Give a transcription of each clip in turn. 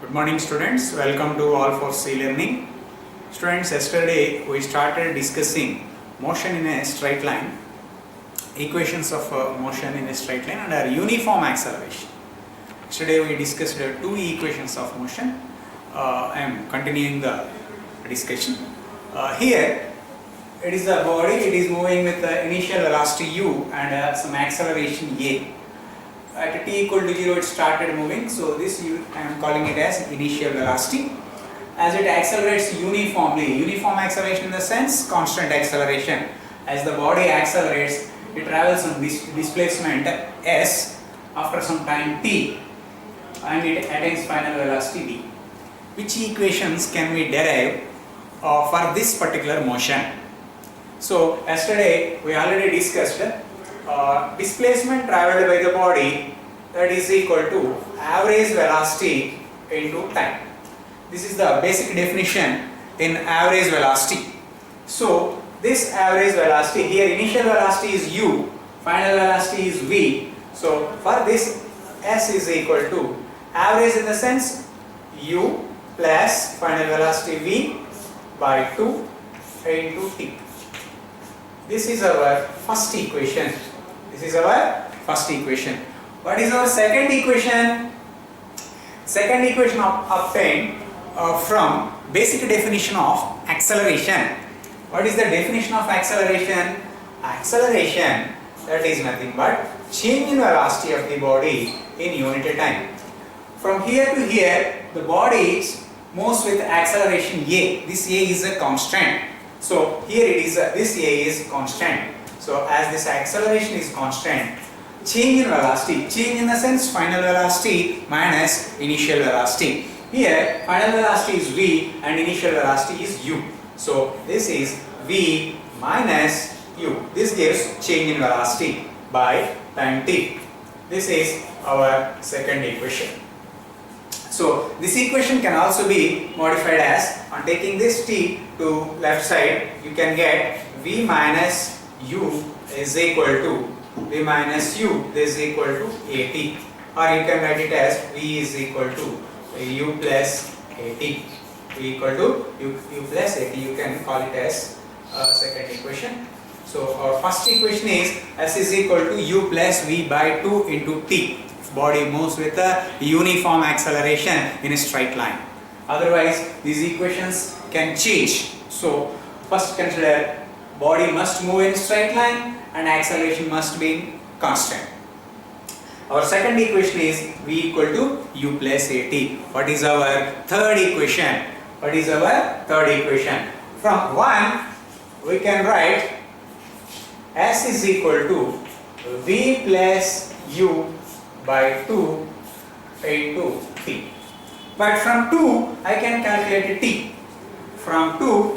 Good morning students, welcome to All for C Learning. Students, yesterday we started discussing motion in a straight line, equations of motion in a straight line and our uniform acceleration. Yesterday we discussed two equations of motion. I am continuing the discussion. Here it is the body, it is moving with the initial velocity u and some acceleration a. At t equal to 0 it started moving, so this I am calling it as initial velocity. As it accelerates uniformly, uniform acceleration in the sense constant acceleration. As the body accelerates, it travels on displacement s after some time t and it attains final velocity v. Which equations can we derive for this particular motion? So yesterday we already discussed displacement travelled by the body, that is equal to average velocity into time. This is the basic definition in average velocity. So this average velocity, here initial velocity is u, final velocity is v. So for this s is equal to average in the sense u plus final velocity v by 2 into t. This is our first equation. This is our first equation. What is our second equation? Second equation obtained from basic definition of acceleration. What is the definition of acceleration? Acceleration, that is nothing but change in velocity of the body in unit time. From here to here, the body moves with acceleration a. This a is a constant. So here it is this a is constant. So as this acceleration is constant, change in velocity, change in the sense final velocity minus initial velocity. Here final velocity is v and initial velocity is u. So this is v minus u. This gives change in velocity by time t. This is our second equation. So this equation can also be modified as, on taking this t to left side, you can get v minus u is equal to v minus u is equal to at, or you can write it as v is equal to u plus at. v equal to u plus at, you can call it as second equation. So our first equation is s is equal to u plus v by 2 into t. Body moves with a uniform acceleration in a straight line. Otherwise these equations can change. So first consider body must move in straight line and acceleration must be constant. Our second equation is v equal to u plus at. What is our third equation? What is our third equation? From 1 we can write s is equal to v plus u by 2 into t. But from 2 I can calculate t. From 2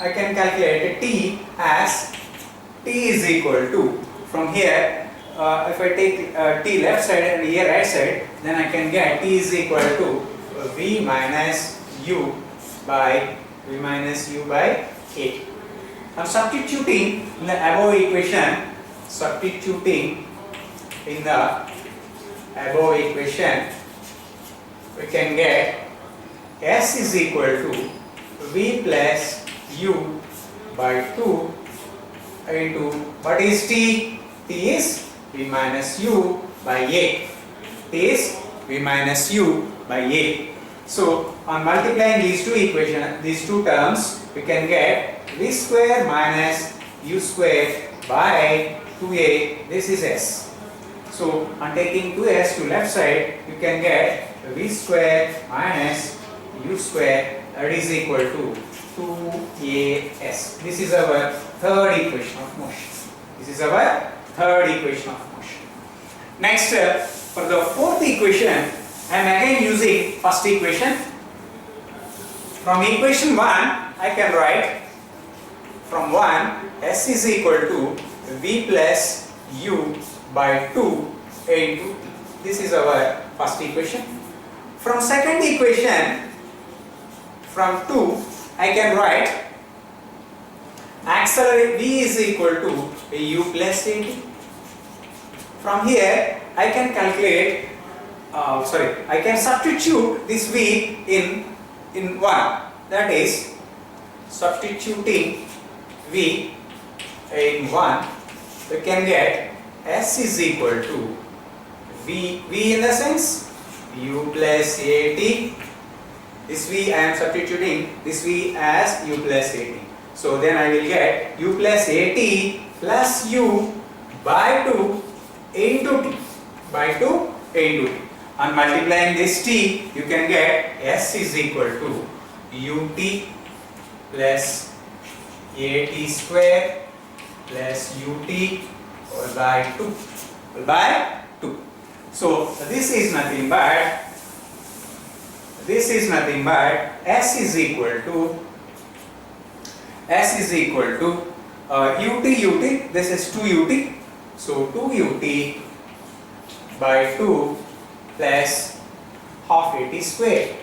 I can calculate t as t is equal to, from here if I take t left side and here right side, then I can get t is equal to v minus u by 8. Now substituting in the above equation, we can get s is equal to v plus u by 2 into, what is t? T is v minus u by 8. T is v minus u by 8. So on multiplying these two equations, these two terms, we can get v square minus u square by 2a. This is s. So on taking 2s to left side, you can get v square minus u square, that is equal to 2as. This is our third equation of motion. This is our third equation of motion. Next, for the fourth equation, I am again using first equation. From equation 1, I can write from 1 s is equal to v plus u by 2 into t. This is our first equation. From second equation, from 2, I can write accelerate v is equal to u plus at. From here I can calculate I can substitute this v in 1. That is, substituting v in 1, we can get s is equal to v in the sense u plus at. This v I am substituting this v as u plus at. So then I will get u plus at plus u by 2 into t, by 2 into t. On multiplying this t, you can get s is equal to ut plus at square plus ut by 2 by 2. So this is nothing but s is equal to ut, this is 2 ut, so 2 ut by 2 plus half at square.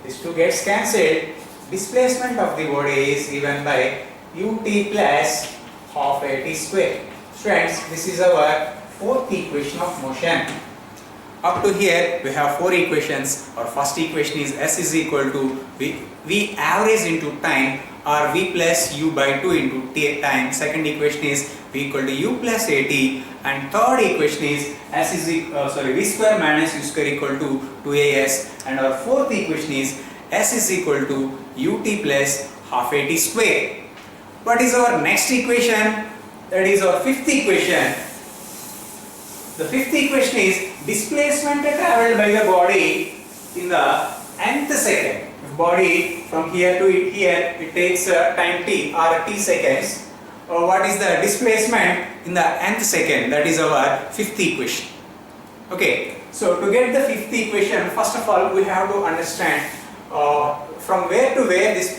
This 2 gets cancelled. Displacement of the body is given by ut plus half at square. Friends, this is our fourth equation of motion. Up to here we have 4 equations. Our first equation is s is equal to v average into time, or v plus u by 2 into t time. Second equation is v equal to u plus at, and third equation is v square minus u square equal to 2as, and our fourth equation is s is equal to ut plus half at square. What is our next equation? That is our fifth equation. The fifth equation is displacement traveled by the body in the nth second. If body from here to here, it takes time t or t seconds. What is the displacement in the nth second? That is our fifth equation. Okay, so to get the fifth equation, first of all we have to understand from where to where this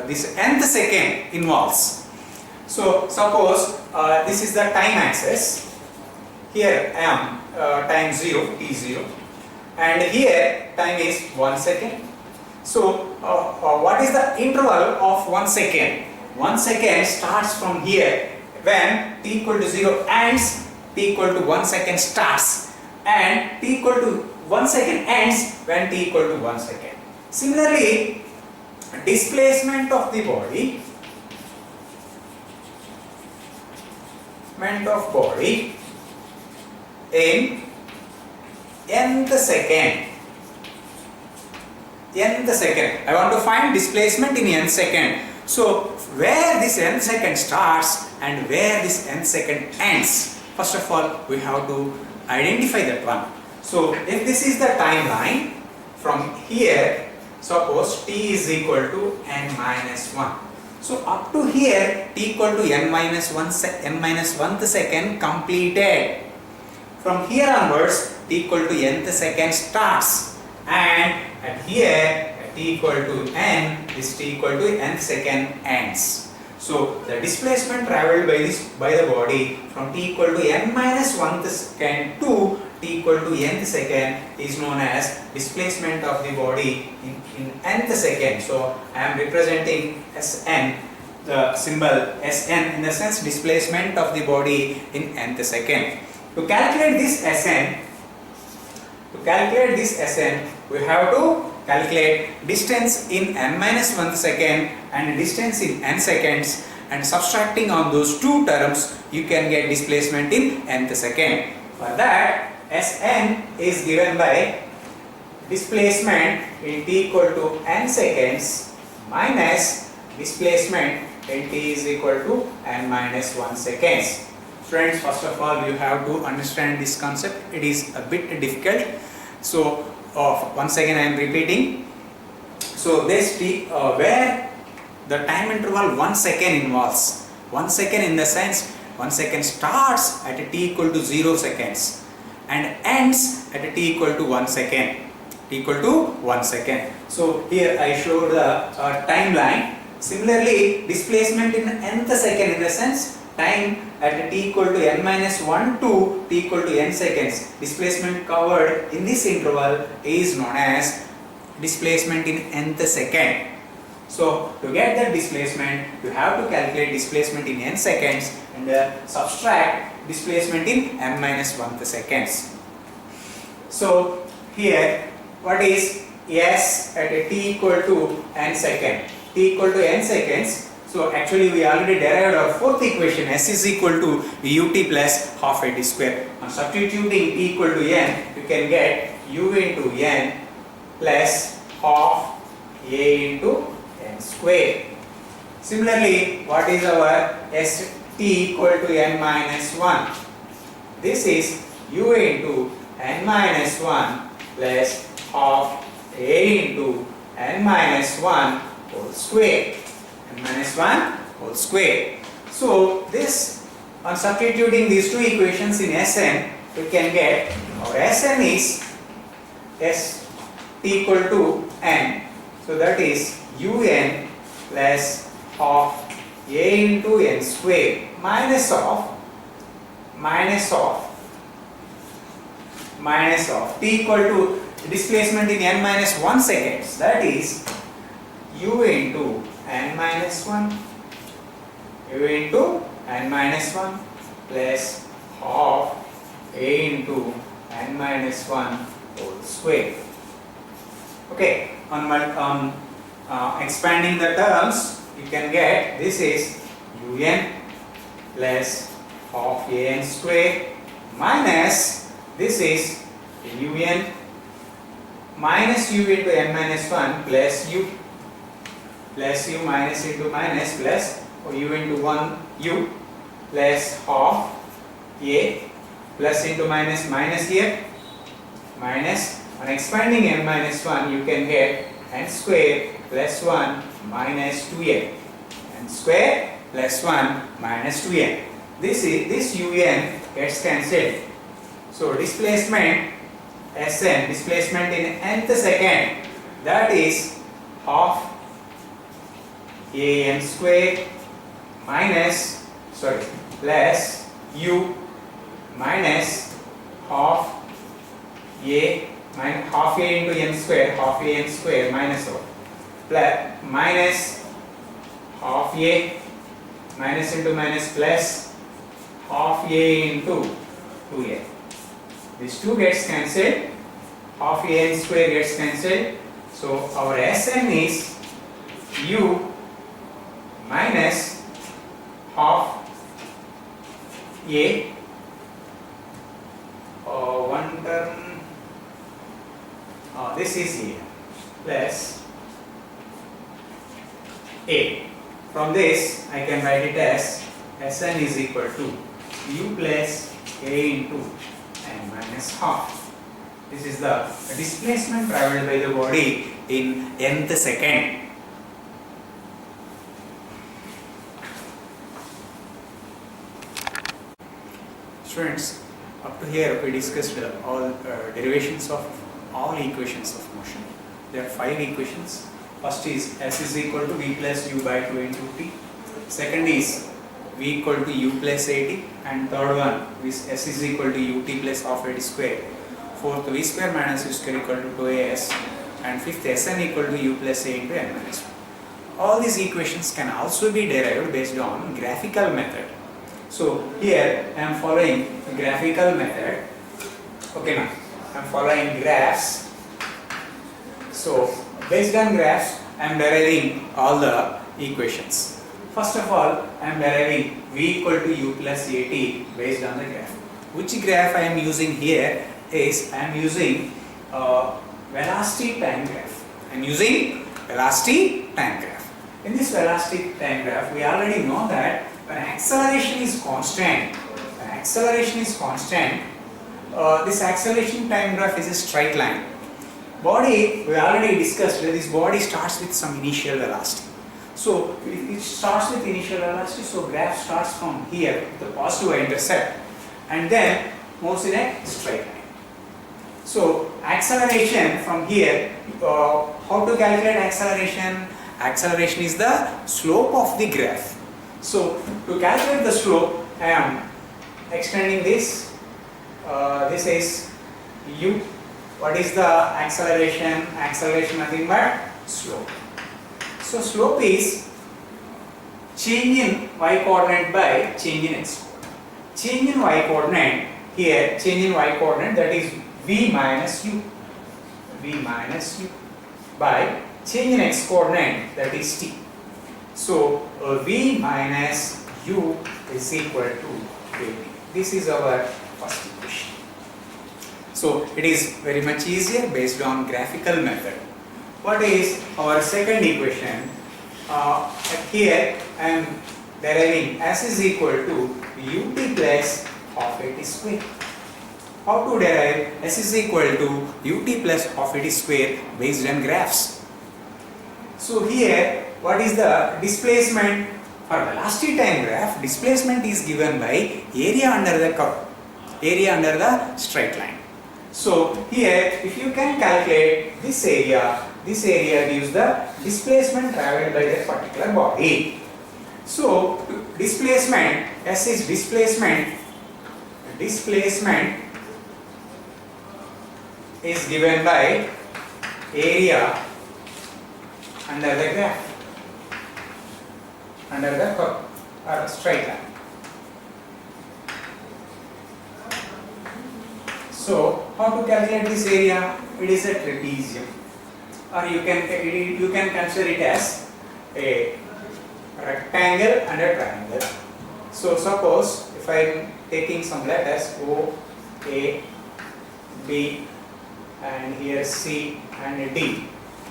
this nth second involves. So suppose this is the time axis. Here I am time 0, t0, and here time is 1 second. So what is the interval of 1 second? 1 second starts from here when t equal to 0 ends, t equal to 1 second starts, and t equal to 1 second ends when t equal to 1 second. Similarly, displacement of the body in nth second. I want to find displacement in nth second. So where this nth second starts and where this nth second ends, first of all we have to identify that one. So if this is the timeline, from here suppose t is equal to n minus 1. So up to here t equal to n minus 1th second completed. From here onwards t equal to nth second starts, and at here at t equal to n, this t equal to nth second ends. So the displacement travelled by the body from t equal to n minus 1th second to t equal to nth second is known as displacement of the body in nth second. So I am representing Sn, the symbol Sn, in the sense displacement of the body in nth second. To calculate this Sn, we have to calculate distance in n minus 1th second and distance in n seconds, and subtracting on those two terms you can get displacement in nth second. For that, Sn is given by displacement in t equal to n seconds minus displacement in t is equal to n minus 1 seconds. Friends, first of all you have to understand this concept. It is a bit difficult. So once again I am repeating. So this t where the time interval 1 second involves. 1 second in the sense 1 second starts at a t equal to 0 seconds and ends at a t equal to 1 second. So here I showed the timeline. Similarly, displacement in nth second, in the sense time at t equal to n minus 1 to t equal to n seconds, displacement covered in this interval is known as displacement in nth second. So to get that displacement, you have to calculate displacement in n seconds and subtract displacement in m minus 1th seconds. So here what is s at a t equal to n second? T equal to n seconds. So actually we already derived our fourth equation, s is equal to ut plus half a t square. On substituting t equal to n, you can get u into n plus half a into n square. Similarly, what is our s t equal to n minus 1? This is u into n minus 1 plus half a into n minus 1 whole square. N minus 1 whole square. So this, on substituting these two equations in Sn, we can get our Sn is s t equal to n. So that is un plus half a into n square minus of t equal to displacement in n minus 1 seconds, that is u into n minus 1 plus half a into n minus 1 whole square. Okay, on expanding the terms, you can get this is un plus half a n square minus this is un minus u into n minus 1 plus u minus into minus plus u into 1 u plus half a plus into minus minus here minus, on expanding n minus 1 you can get n square plus 1 minus 2n, n square plus 1 minus 2n. This un gets cancelled. So displacement Sn, displacement in nth second, that is half a n square plus u minus half a into n square, half a n square minus of plus minus half a minus into minus plus half a into 2a. This 2 gets cancelled, half a n square gets cancelled. So our Sn is u minus half a, one term, this is a plus a. From this I can write it as Sn is equal to u plus a into n minus half. This is the displacement traveled by the body in nth second. Students, up to here we discussed all derivations of all equations of motion. There are 5 equations. First is s is equal to v plus u by 2 into t. Second is v equal to u plus at, and third one is s is equal to ut plus half at square. Fourth, v square minus u square equal to 2as, and fifth, Sn equal to u plus a into n minus 1. All these equations can also be derived based on graphical method. So here I am following graphical method. Okay, now I am following graphs. So based on graphs I am deriving all the equations. First of all, I am deriving v equal to u plus at based on the graph. Which graph I am using here is I am using velocity time graph. I am using velocity time graph. In this velocity time graph, we already know that when acceleration is constant, this acceleration time graph is a straight line. Body, we already discussed that this body starts with some initial velocity. So it starts with initial velocity, so graph starts from here with the positive y-intercept and then moves in a straight line. So acceleration from here, how to calculate acceleration? Acceleration is the slope of the graph. So to calculate the slope, I am extending this. This is u. What is the acceleration? Acceleration nothing but slope. So slope is change in y coordinate by change in x coordinate. Change in y coordinate here, change in y coordinate, that is v minus u by change in x coordinate, that is t. So v minus u is equal to at. This is our first equation. So it is very much easier based on graphical method. What is our second equation? Here I am deriving s is equal to ut plus half at square. How to derive s is equal to ut plus half at square based on graphs? So here, what is the displacement? For velocity time graph, displacement is given by area under the curve, area under the straight line. So here, if you can calculate this area gives the displacement traveled by that particular body. So displacement, S is displacement is given by area under the graph, under the curve or straight line. So how to calculate this area? It is a trapezium, or you can consider it as a rectangle and a triangle. So suppose if I am taking some letters O, A, B, and here C and D.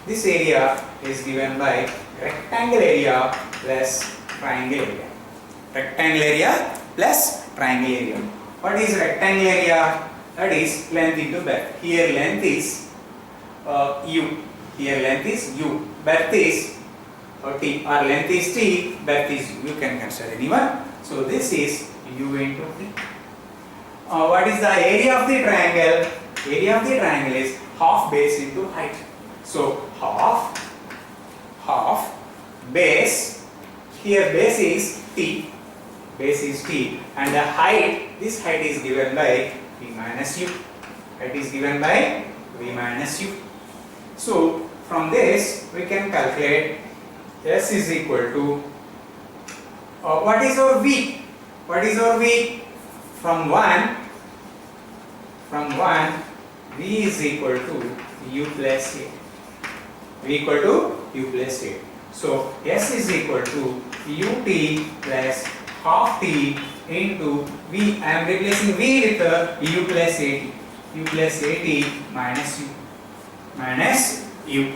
This area is given by rectangle area plus triangle area. Rectangle area plus triangle area. What is rectangle area? That is length into breadth. Here length is u. Here length is u. Breadth is t. Or length is t. Breadth is u. You can consider anyone. So this is u into t. What is the area of the triangle? Area of the triangle is half base into height. So half base, here base is t, and the height, this height is given by v minus u. Height is given by v minus u. So from this we can calculate s is equal to what is our v? What is our v? From 1 v is equal to u plus a. V equal to u plus a. So s is equal to ut plus half t into v. I am replacing v with u plus at. U plus at minus u.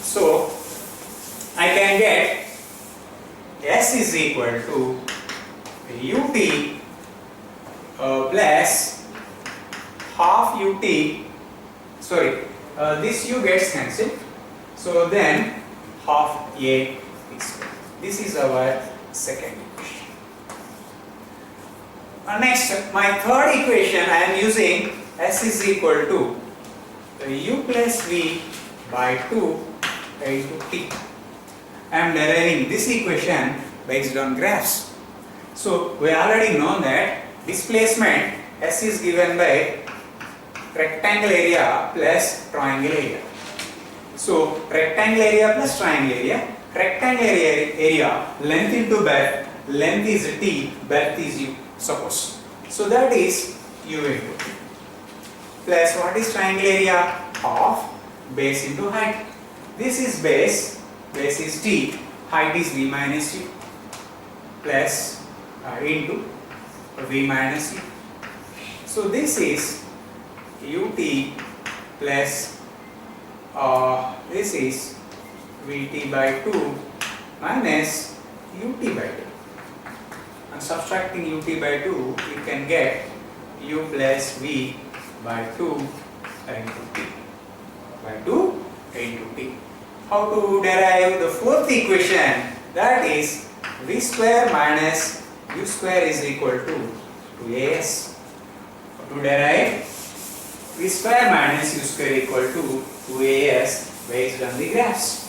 So I can get s is equal to ut plus half ut. Sorry, this u gets cancelled. So then half a is. This is our second equation. Next, my third equation, I am using s is equal to u plus v by 2 into t. I am deriving this equation based on graphs. So we already know that displacement s is given by rectangle area plus triangle area. So rectangle area plus triangle area. Rectangle area length into breadth. Length is t, breadth is u. Suppose. So that is u into t. Plus what is triangle area? Half base into height. This is base. Base is t. Height is v minus u. Plus into v minus u. So this is ut plus this is vt by 2 minus ut by 2. And subtracting ut by 2, you can get u plus v by 2 into t. By 2 into t. How to derive the fourth equation? That is v square minus u square is equal to 2as. To derive v square minus u square equal to 2as based on the graphs.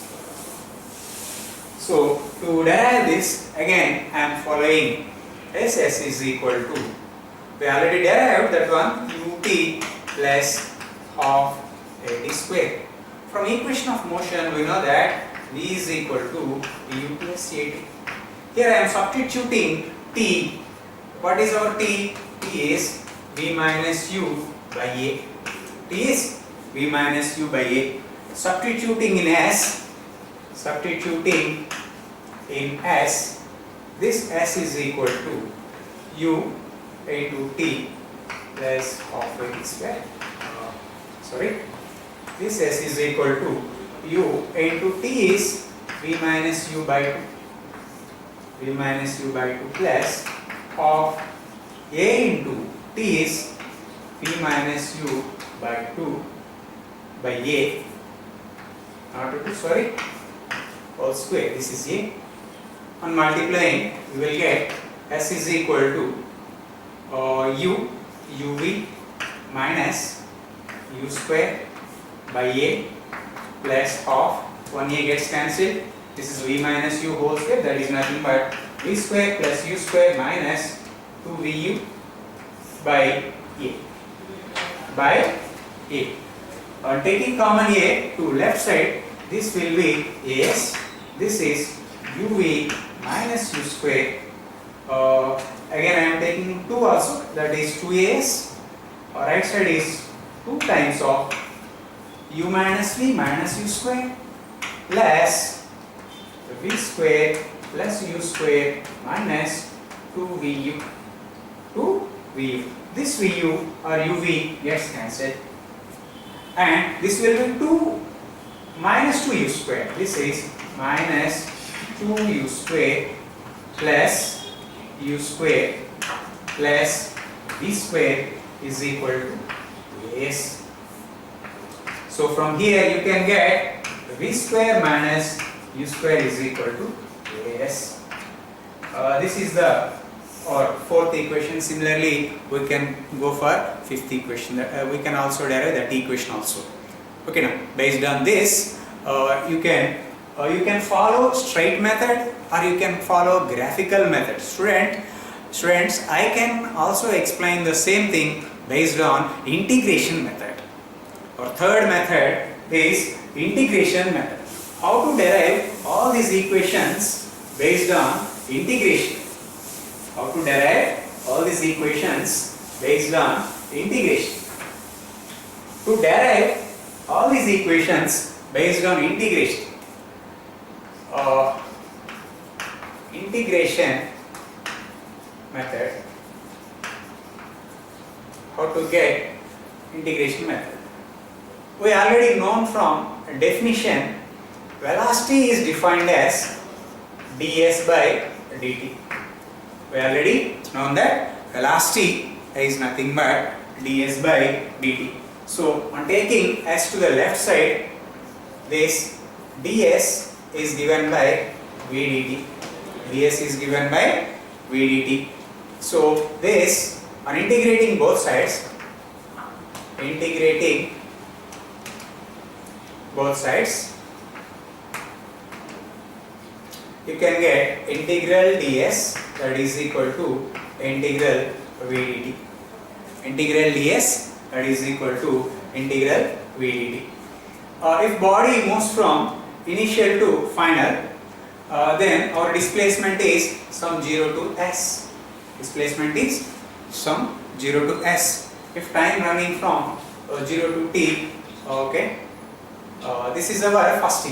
So to derive this, again I am following ss is equal to, we already derived that one, ut plus half at square. From equation of motion we know that v is equal to u plus at. Here I am substituting t. What is our t? T is v minus u by a. T is v minus u by a. Substituting in s, this s is equal to u into t plus half a t square. This s is equal to u into t is v minus u by 2. v minus u by 2 plus of a into t is v minus u by 2 by a, not 2, whole square. This is a. On multiplying, we will get s is equal to uv minus u square by a plus half 1a gets cancelled. This is v minus u whole square, that is nothing but v square plus u square minus 2vu by a. On taking common a to left side, this will be as, this is uv minus u square. Again I am taking 2 also, that is 2as. Right side is 2 times of u minus v minus u square plus v square plus u square minus 2vu. This vu or uv gets cancelled, and this will be 2 minus 2u square. This is minus 2u square plus u square plus v square is equal to as. So from here you can get v square minus u square is equal to as. This is the fourth equation. Similarly, we can go for fifth equation. We can also derive that equation also. Okay, now based on this, you can follow straight method or you can follow graphical method. Students, I can also explain the same thing based on integration method. Our third method is integration method. How to derive all these equations based on integration. How to derive all these equations based on integration. To derive all these equations based on integration. Integration method. How to get integration method? We already known from definition, velocity is defined as ds by dt. We already known that velocity is nothing but ds by dt. So on taking s to the left side, this ds is given by v dt. ds is given by v dt. So this, on integrating both sides, you can get integral ds, that is equal to integral v dt. Integral ds, that is equal to integral v dt. If body moves from initial to final, then our displacement is sum 0 to s. Displacement is sum 0 to s. If time running from 0 to t, okay, this is our first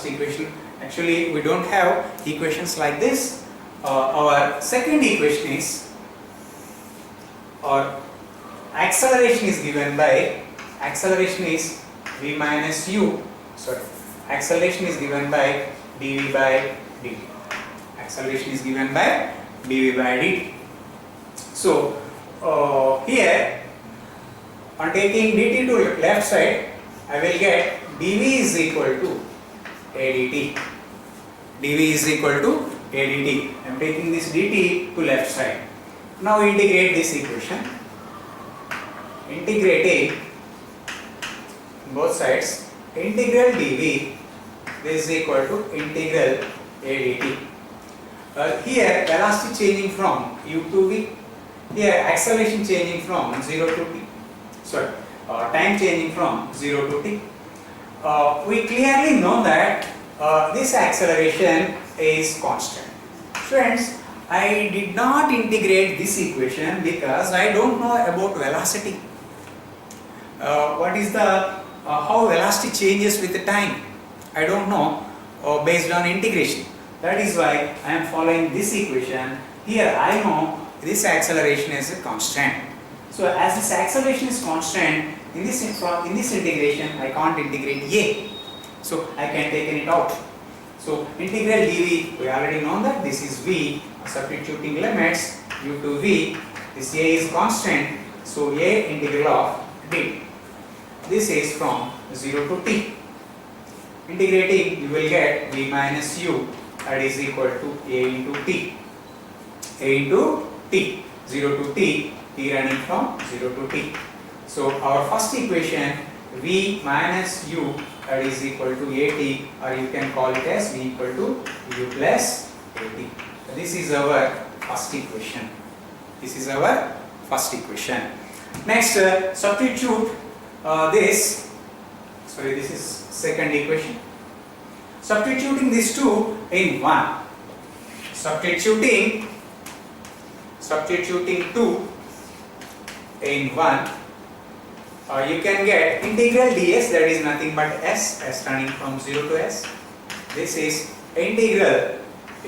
equation. Actually, we don't have equations like this. Our second equation is, or acceleration is given by, acceleration is v minus u, acceleration is given by dv by dt. Acceleration is given by dv by dt. So here, on taking dt to left side, I will get dv is equal to adt. dv is equal to adt. I am taking this dt to left side. Now integrate this equation. Integrating both sides, integral dv, this is equal to integral adt. Here velocity changing from u to v. Here acceleration changing from 0 to t. Time changing from 0 to t. We clearly know that this acceleration A is constant. Friends, I did not integrate this equation because I don't know about velocity. What is the how velocity changes with the time? I don't know based on integration. That is why I am following this equation. Here I know this acceleration is a constant. So as this acceleration is constant, in this integration I can't integrate A. So I can take it out. So integral dv, we already know that this is v. Substituting limits u to v, this A is constant. So A integral of d. This is from 0 to t. Integrating, you will get v minus u, that is equal to A into t. A into t. 0 to t, t running from 0 to t. So our first equation, v minus u, that is equal to at, or you can call it as v equal to u plus at. This is our first equation. This is our first equation. Next, substitute this is second equation. Substituting these two in one. Substituting 2 in 1, you can get integral ds, that is nothing but s running from 0 to s. This is integral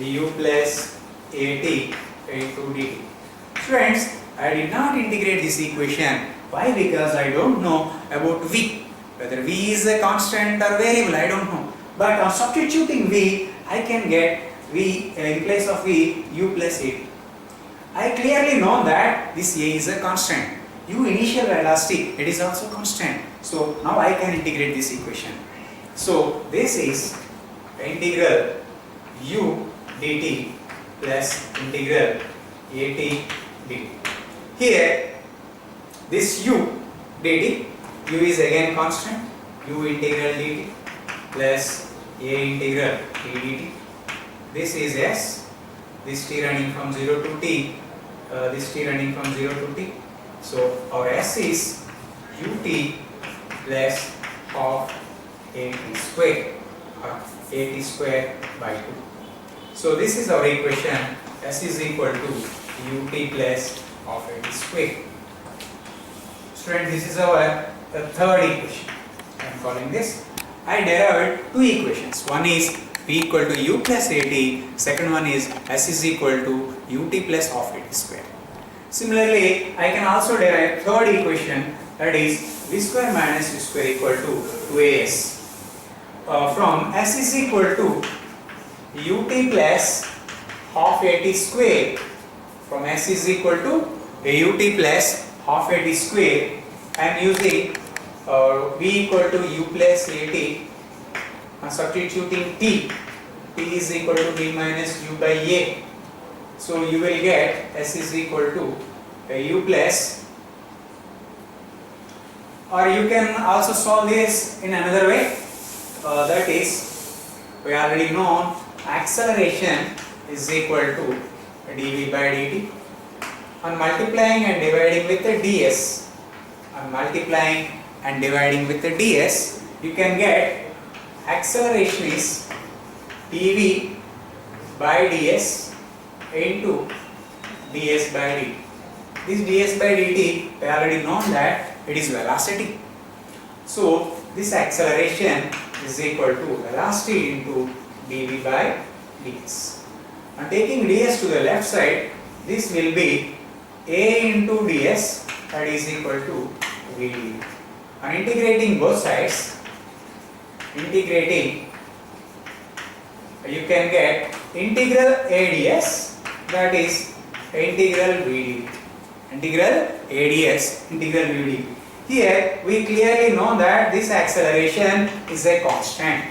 u plus at into dt. Friends, I did not integrate this equation. Why? Because I don't know about v. Whether v is a constant or variable, I don't know. But on substituting v, I can get v in place of v u plus at. I clearly know that this A is a constant. U initial velocity, it is also constant. So now I can integrate this equation. So this is integral u dt plus integral at dt. Here this u dt, u is again constant, u integral dt plus a integral t dt. This is s, this t running from 0 to t, this t running from 0 to t. So our s is ut plus of at square, or at square by 2. So this is our equation, s is equal to ut plus of at square. Student, this is our third equation. I am calling this. I derived two equations. One is v equal to u plus at, second one is s is equal to ut plus of at square. Similarly, I can also derive third equation, that is v square minus u square equal to 2as. From s is equal to ut plus half at square, from s is equal to ut plus half at square, I am using v equal to u plus at, substituting t is equal to v minus u by a. So you will get s is equal to u plus, or you can also solve this in another way, that is, we already know acceleration is equal to dv by dt. On multiplying and dividing with the ds, you can get acceleration is dv by ds into ds by dt. This ds by dt, we already know that it is velocity. So this acceleration is equal to velocity into dv by ds. And taking ds to the left side, this will be a into ds, that is equal to vd. And integrating both sides, you can get integral ads, that is integral vd. Here we clearly know that this acceleration is a constant.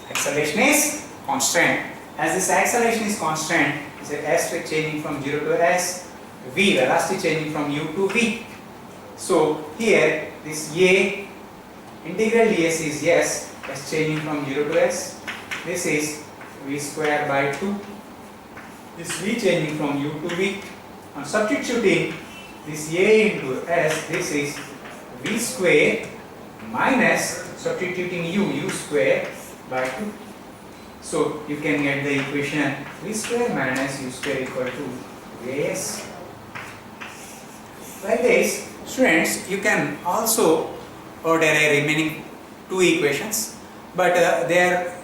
Acceleration is constant. As this acceleration is constant, it's a s changing from 0 to s, v velocity changing from u to v. So here this a integral ds is s changing from 0 to s. This is v square by 2. This v changing from u to v. And substituting this a into s, this is v square minus substituting u square by 2. So you can get the equation v square minus u square equal to as. Like this, students, you can also derive remaining two equations, but their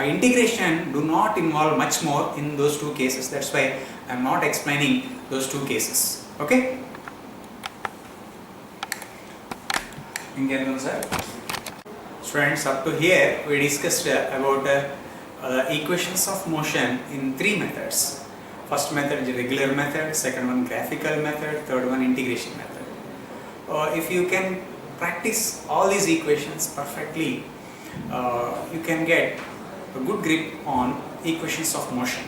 integration do not involve much more in those two cases. That's why I am not explaining those two cases. Okay? Students, up to here we discussed about equations of motion in three methods. First method is regular method, second one graphical method, third one integration method. If you can practice all these equations perfectly, you can get a good grip on equations of motion.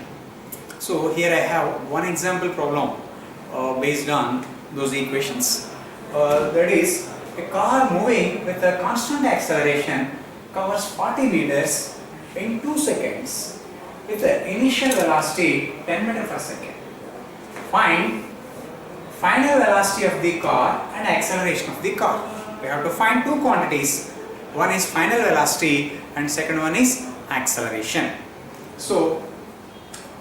So here I have one example problem based on those equations. That is, a car moving with a constant acceleration covers 40 meters in 2 seconds with the initial velocity 10 meters per second. Find final velocity of the car and acceleration of the car. We have to find two quantities. One is final velocity and second one is acceleration. So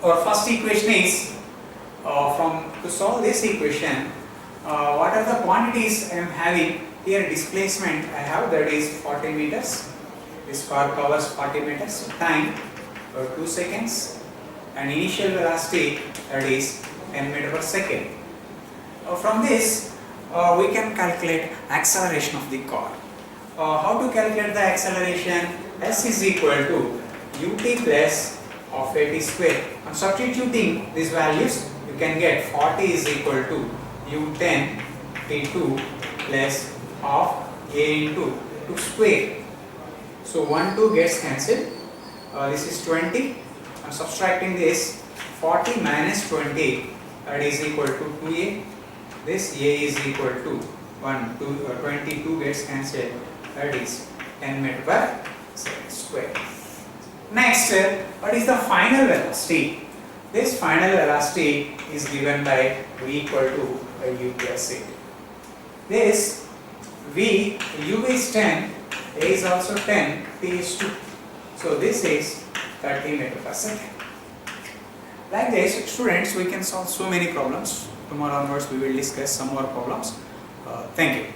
our first equation is to solve this equation, what are the quantities I am having? Here displacement I have, that is 40 meters. This car covers 40 meters. Time 2 seconds, and initial velocity, that is 10 meters per second. From this we can calculate acceleration of the car. How to calculate the acceleration? S is equal to ut plus half a t square. On substituting these values, you can get 40 is equal to u10 t2 plus half a into 2 square. So 1 2 gets cancelled. This is 20. I'm subtracting this. 40 minus 20, that is equal to 2a. This a is equal to 22 gets cancelled, that is 10 meters per second square. Next, what is the final velocity? This final velocity is given by v equal to u plus a. This v, u is 10, a is also 10, t is 2. So this is 30 meters per second. Like this, students, we can solve so many problems. Tomorrow onwards we will discuss some more problems. Thank you.